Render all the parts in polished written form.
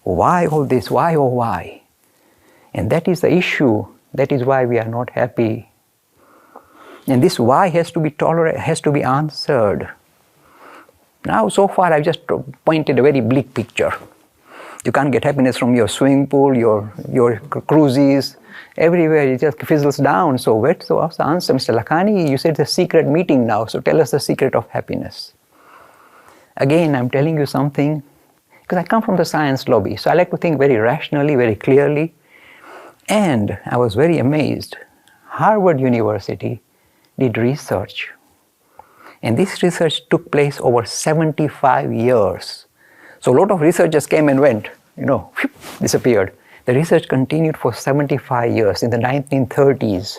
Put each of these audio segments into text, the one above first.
Why all this? Why, oh why? And that is the issue. That is why we are not happy. And this why has to be tolerated, has to be answered. Now, so far, I've just pointed a very bleak picture. You can't get happiness from your swimming pool, your cruises, everywhere. It just fizzles down. So what's the answer? Mr. Lakhani, you said it's a secret meeting now, so tell us the secret of happiness. Again, I'm telling you something, because I come from the science lobby, so I like to think very rationally, very clearly. And I was very amazed. Harvard University did research. And this research took place over 75 years. So a lot of researchers came and went, disappeared. The research continued for 75 years in the 1930s.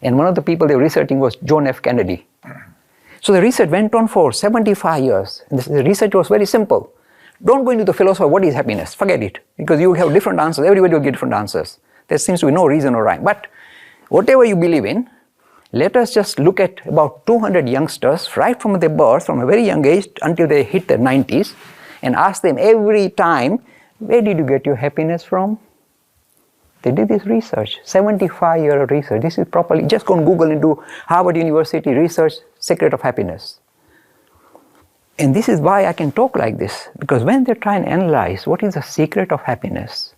And one of the people they were researching was John F. Kennedy. So the research went on for 75 years. And the research was very simple. Don't go into the philosophy of what is happiness. Forget it. Because you have different answers. Everybody will get different answers. There seems to be no reason or rhyme. But whatever you believe in, let us just look at about 200 youngsters right from their birth, from a very young age until they hit their 90s, and ask them every time, where did you get your happiness from? They did this research, 75-year research. This is properly, just go on Google and do Harvard University research, secret of happiness. And this is why I can talk like this, because when they try and analyze what is the secret of happiness,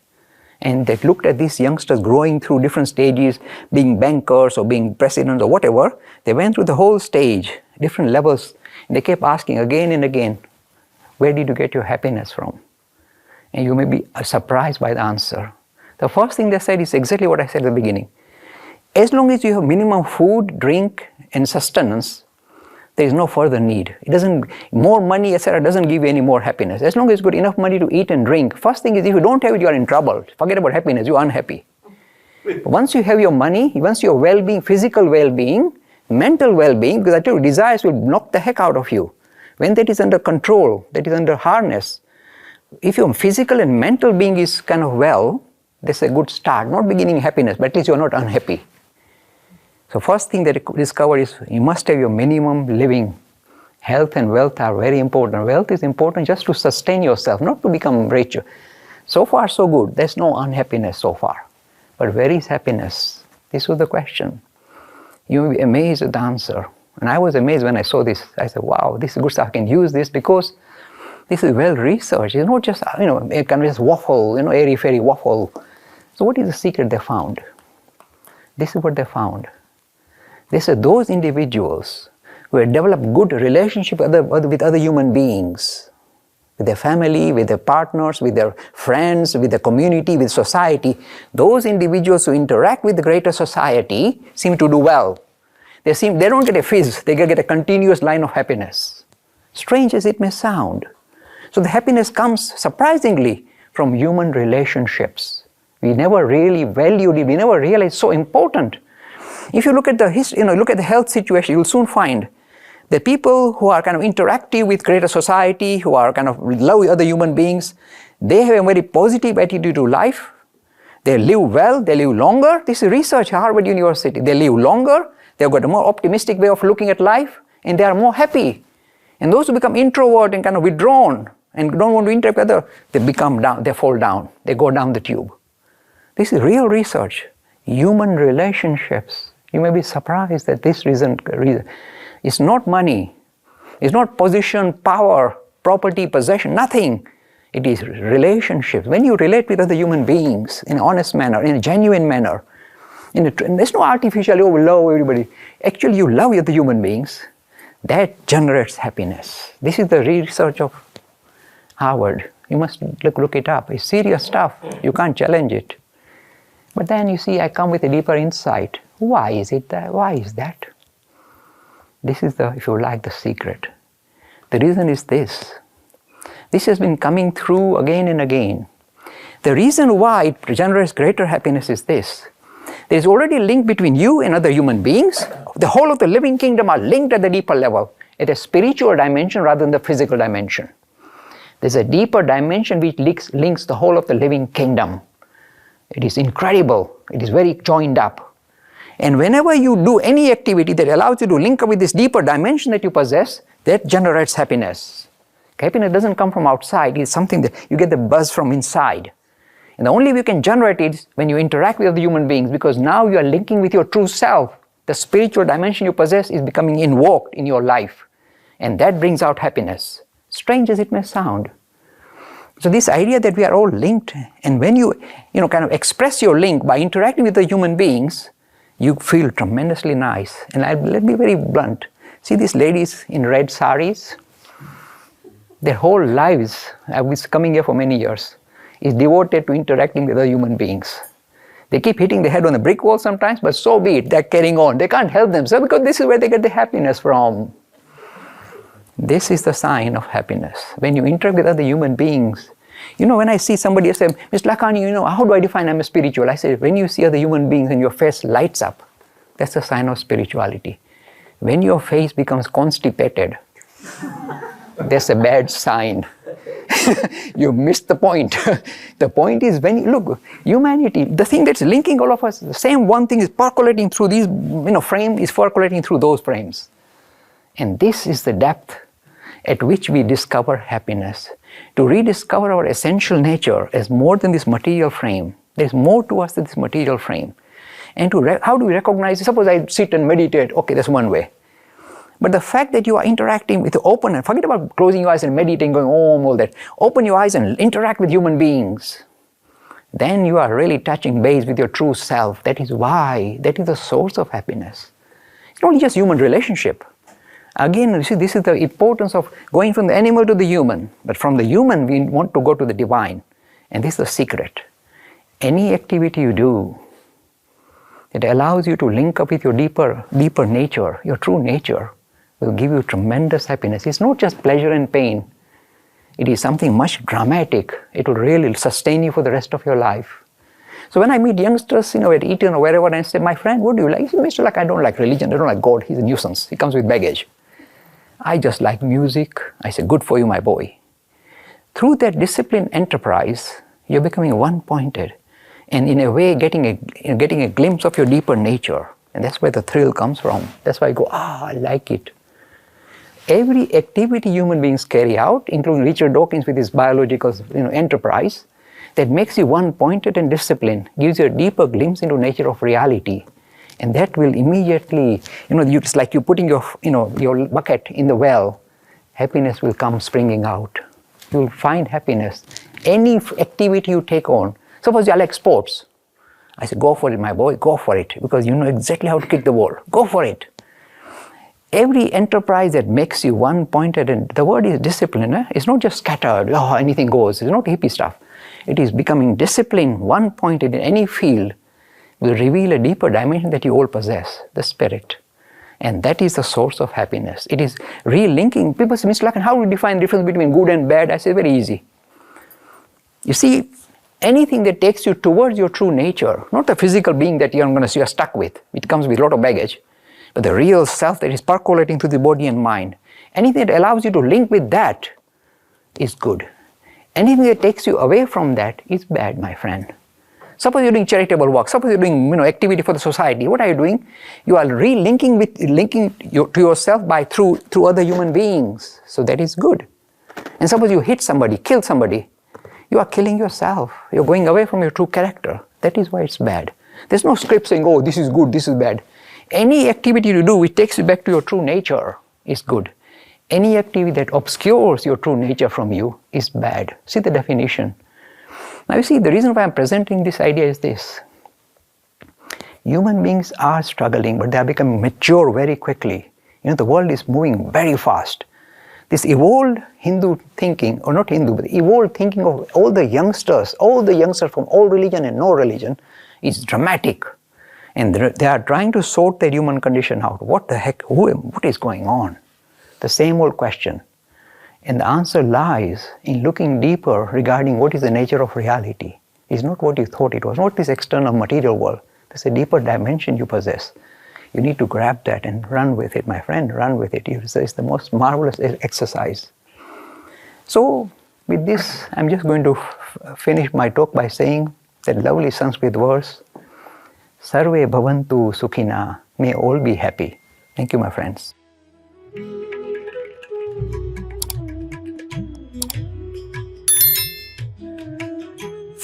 and they looked at these youngsters growing through different stages, being bankers or being presidents or whatever, they went through the whole stage, different levels, and they kept asking again and again, where did you get your happiness from? And you may be surprised by the answer. The first thing they said is exactly what I said at the beginning. As long as you have minimum food, drink, and sustenance, there is no further need. More money, etc. doesn't give you any more happiness. As long as you've got enough money to eat and drink, first thing is if you don't have it, you are in trouble. Forget about happiness, you are unhappy. Once you have your money, once your well-being, physical well-being, mental well-being, because I tell you, desires will knock the heck out of you. When that is under control, that is under harness, if your physical and mental being is kind of well, that's a good start. Not beginning happiness, but at least you're not unhappy. So first thing that I discovered is you must have your minimum living. Health and wealth are very important. Wealth is important just to sustain yourself, not to become richer. So far, so good. There's no unhappiness so far. But where is happiness? This was the question. You will be amazed at the answer. And I was amazed when I saw this. I said, wow, this is good stuff. I can use this because this is well researched. It's not just, it can just waffle, airy-fairy waffle. So what is the secret they found? This is what they found. They said those individuals who had developed good relationship with other human beings, with their family, with their partners, with their friends, with the community, with society, those individuals who interact with the greater society seem to do well. They don't get a fizz, they get a continuous line of happiness. Strange as it may sound. So the happiness comes surprisingly from human relationships. We never really valued it, we never realized it's so important. If you look at the history, look at the health situation, you'll soon find that people who are kind of interactive with greater society, who are kind of love other human beings, they have a very positive attitude to life. They live well, they live longer. This is research at Harvard University. They live longer, they've got a more optimistic way of looking at life, and they are more happy. And those who become introvert and kind of withdrawn and don't want to interact with others, they fall down, they go down the tube. This is real research. Human relationships. You may be surprised that this reason. It's not money. It's not position, power, property, possession, nothing. It is relationships. When you relate with other human beings in an honest manner, in a genuine manner, there's no artificial, love everybody. Actually, you love other human beings. That generates happiness. This is the research of Harvard. You must look it up. It's serious stuff. You can't challenge it. But then you see, I come with a deeper insight. Why is it that? Why is that? This is if you like, the secret. The reason is this. This has been coming through again and again. The reason why it generates greater happiness is this. There is already a link between you and other human beings. The whole of the living kingdom are linked at the deeper level, at a spiritual dimension rather than the physical dimension. There's a deeper dimension which links the whole of the living kingdom. It is incredible. It is very joined up. And whenever you do any activity that allows you to link up with this deeper dimension that you possess, that generates happiness. Happiness doesn't come from outside. It's something that you get the buzz from inside. And the only way you can generate it is when you interact with other human beings, because now you are linking with your true self. The spiritual dimension you possess is becoming invoked in your life. And that brings out happiness. Strange as it may sound. So this idea that we are all linked, and when you kind of express your link by interacting with the human beings, you feel tremendously nice. And let me be very blunt. See these ladies in red saris? Their whole lives, I was coming here for many years, is devoted to interacting with other human beings. They keep hitting their head on the brick wall sometimes, but so be it, they're carrying on. They can't help themselves because this is where they get the happiness from. This is the sign of happiness. When you interact with other human beings, when I see somebody say, Mr. Lakhani, how do I define I'm a spiritual? I say, when you see other human beings and your face lights up, that's a sign of spirituality. When your face becomes constipated, that's a bad sign. You missed the point. The point is when you look, humanity, the thing that's linking all of us, the same one thing is percolating through these, frame is percolating through those frames. And this is the depth at which we discover happiness. To rediscover our essential nature as more than this material frame. There's more to us than this material frame. And how do we recognize it? Suppose I sit and meditate, okay, that's one way. But the fact that you are interacting with the open, and forget about closing your eyes and meditating, going, all that. Open your eyes and interact with human beings. Then you are really touching base with your true self. That is why, that is the source of happiness. It's not just human relationship. Again, you see, this is the importance of going from the animal to the human. But from the human, we want to go to the divine. And this is the secret. Any activity you do, it allows you to link up with your deeper nature, your true nature, will give you tremendous happiness. It's not just pleasure and pain. It is something much dramatic. It will really sustain you for the rest of your life. So when I meet youngsters, at Eton or wherever, and I say, my friend, what do you like? He says, Mr. Like, I don't like religion, I don't like God, he's a nuisance. He comes with baggage. I just like music. I say, good for you, my boy. Through that disciplined enterprise, you're becoming one-pointed. And in a way, getting a glimpse of your deeper nature. And that's where the thrill comes from. That's why I go, I like it. Every activity human beings carry out, including Richard Dawkins with his biological enterprise, that makes you one-pointed and disciplined, gives you a deeper glimpse into nature of reality. And that will immediately, it's like you putting your bucket in the well, happiness will come springing out. You will find happiness. Any activity you take on, suppose you like sports. I say, go for it, my boy, go for it, because you know exactly how to kick the ball. Go for it. Every enterprise that makes you one-pointed, and the word is discipline, it's not just scattered, anything goes. It's not hippie stuff. It is becoming disciplined, one-pointed in any field, will reveal a deeper dimension that you all possess, the spirit. And that is the source of happiness. It is re-linking. People say, Mr. Lakan, how do you define the difference between good and bad? I say, very easy. You see, anything that takes you towards your true nature, not the physical being that you're stuck with, it comes with a lot of baggage, but the real self that is percolating through the body and mind. Anything that allows you to link with that is good. Anything that takes you away from that is bad, my friend. Suppose you're doing charitable work, suppose you're doing activity for the society, what are you doing? You are linking to yourself through other human beings. So that is good. And suppose you hit somebody, kill somebody, you are killing yourself. You're going away from your true character. That is why it's bad. There's no script saying, oh, this is good, this is bad. Any activity you do which takes you back to your true nature is good. Any activity that obscures your true nature from you is bad. See the definition. Now you see, the reason why I'm presenting this idea is this. Human beings are struggling, but they are becoming mature very quickly. The world is moving very fast. This evolved Hindu thinking, or not Hindu, but evolved thinking of all the youngsters from all religion and no religion is dramatic. And they are trying to sort the human condition out. What the heck, what is going on? The same old question. And the answer lies in looking deeper regarding what is the nature of reality. It's not what you thought it was, not this external material world. There's a deeper dimension you possess. You need to grab that and run with it, my friend, run with it. It's the most marvelous exercise. So, with this, I'm just going to finish my talk by saying that lovely Sanskrit verse, Sarve bhavantu sukhina, may all be happy. Thank you, my friends.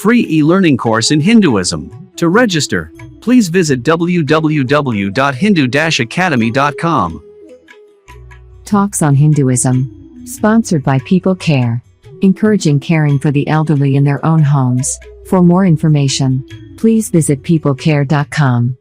free e-learning course in Hinduism. To register, please visit www.hindu-academy.com. Talks on Hinduism. Sponsored by People Care. Encouraging caring for the elderly in their own homes. For more information, please visit peoplecare.com.